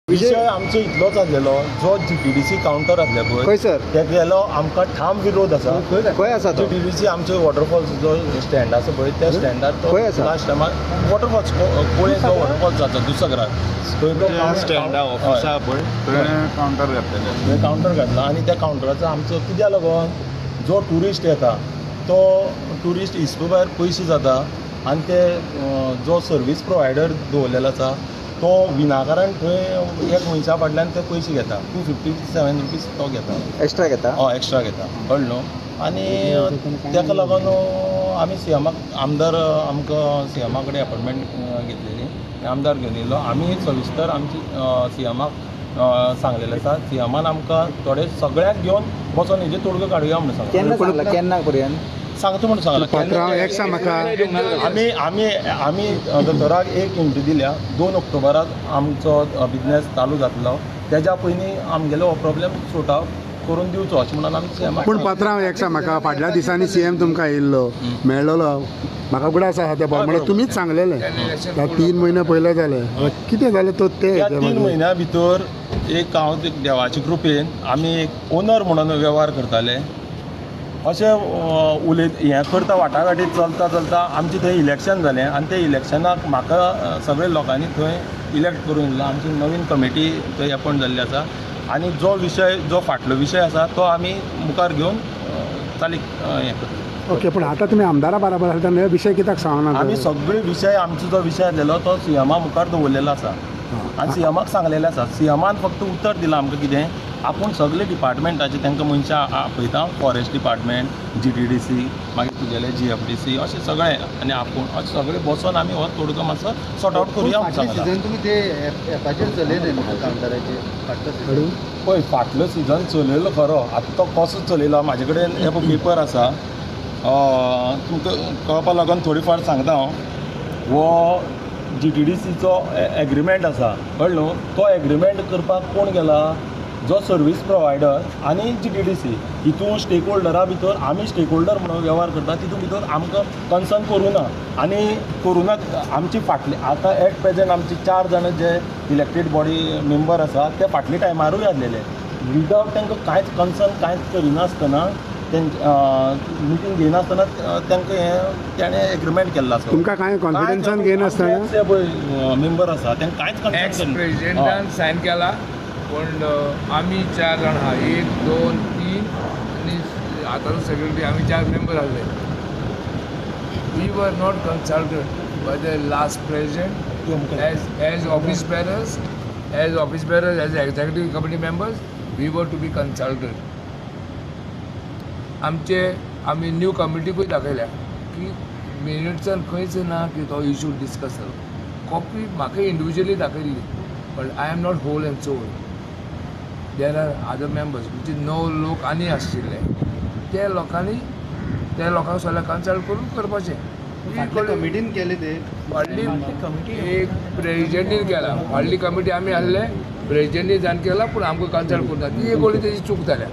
विषय आमचो इतलोच आसलेलो जो GTDC कावंटर आसले पळय सर तेगेलो आमकां ठाम विरोध आसा. खंय आसा तो? GTDC आमचो वॉटरफॉल्स जो स्टँड आसा पळय त्या स्टँडार तो लास्ट टायमार वॉटरफॉल्स कोळें जो वॉटरफॉल्स जाता दुसऱ्याक थंय तो स्टँडा ऑफिस आहा पळय थंय कावंटर घातलेले. थंय कावंटर घातला आनी त्या कावंटराचो आमचो कित्याक लागून जो ट्युरिस्ट येता तो ट्युरिस्ट हिसपा भायर पयशे जाता आनी ते जो सर्वीस प्रोवायडर दवरलेलो आसा तो विनाकारण थंय एक मनशा फाटल्यान ते पयशे घेता 257 रुपीज तो घेता एक्स्ट्रा घेता. हय एक्स्ट्रा घेता कळ्ळें न्हू. आनी ताका लागून आमी सीएमाक आमदार आमकां सीएमा कडेन अपॉयंटमेंट घेतलेली आमदार घेवन येयलो. आमी सविस्तर आमची सीएमाक सांगलेलें आसा. सीएमान आमकां थोडे सगळ्यांक घेवन बसून हेजे तोडगो काडुया म्हणून सांगलें. केन्ना पर्यंत सांगता म्हणून सांगला. आमी दोतोराक एक हिंट दिल्या 2 ऑक्टोबराक आमचो बिझनेस चालू जातलो तेज्या पयलीं आमगेलो हो प्रॉब्लेम सॉर्ट आवट करून दिवचो अशें म्हणून आमी सीएमाक. पूण पात्रांव एक सांग म्हाका फाटल्या दिसांनी सीएम तुमकां येयल्लो मेळ्ळलो म्हाका गुडास आसा त्या प्रमाणे तुमीच सांगलेलें 3 म्हयने पयले जाले कितें जालें तो ते 3 म्हयन्या भितर एक हांव देवाचे कृपेन आमी एक ओनर म्हणून वेव्हार करताले अशें हें करता वाटाघाटीत चलता आमचें थंय इलेक्शन जालें आनी त्या इलेक्शनाक म्हाका सगळे लोकांनी थंय इलेक्ट करून दिलो. आमची नवीन कमिटी थंय अपॉयंट जाल्ली आसा आनी जो फाटलो विशय आसा तो आमी मुखार घेवन चालीक हें करता. ओके पूण आतां तुमी आमदारा बरोबर आसा तेन्ना विशय कित्याक सांगना? आमी सगळे विशय आमचो जो विशय आसलेलो तो सीएमा मुखार दवरलेलो आसा आनी सीएमाक सांगलेलें आसा. सीएमान फक्त उतर दिलां आमकां कितें आपूण सगळे डिपार्टमेंटाचे तांकां मनशां आपयता. फॉरेस्ट डिपार्टमेंट GTDC मागीर तुगेले GFDC अशें सगळें आनी आपूण अशें सगळे बसून आमी हो तोडगो मातसो सॉर्ट आवट करुया म्हणून सांगला. तुमी ते एपाचेर चलयले कावंटराचेर पळय फाटलो सिजन चलयलो खरो. आतां तो कसो चलयलो म्हाजे कडेन हे पेपर आसा तुमकां कळपाक लागून थोडी फार सांगता हांव. हो GTDCचो एग्रीमेंट आसा कळ्ळें न्हू. तो एग्रीमेंट करपाक कोण गेला? जो सर्वीस प्रोवायडर आनी GTDC. हितून स्टेक होल्डरा भितर आमी स्टेक होल्डर म्हणून वेव्हार करता तितून भितर आमकां कन्सर्न करूना आनी करूना. आमची फाटली आतां एट प्रेजेंट आमची 4 जाण जे इलेक्टेड बॉडी मेंबर आसा ते फाटल्या टायमारूय आसलेले विदावट तांकां कांयच कन्सर्न कांयच करिनासतना मिटींग घेयनासतना तांकां हें ताणें एग्रीमेंट केल्लो आसा. तुमकां कांय कॉन्फिडन्सान घेयनासतना ते पळय मेंबर आसा तांकां कांयच कन्सर्न प्रेसिडेंटान सायन केला पण आमी 4 जाण आहा 1 2 3 आनी आतां सेक्रेटरी आमी 4 मेंबर आसले. We were not consulted by the last president as office bearers as executive committee members we were to be consulted. आमी न्यू कमिटीकूय दाखयल्या की मिनिट्सान खंयच ना की तो इशू डिस्कस जालो. कॉपी म्हाका इंडिविज्युअली दाखयल्ली but I am not whole and sole. There are other members म्हणजे 9 लोक आनी आशिल्ले त्या लोकांक सगळ्यांक कन्सल्ट करून करपाचें. कमिटीन केले ते व्हडली एक प्रेसिडेंटीन केला. व्हडली कमिटी आमी आहले प्रेसिडेंटीन जावन केला पूण आमकां कन्सल्ट करता ती एक व्हडली तेजी चूक जाल्या.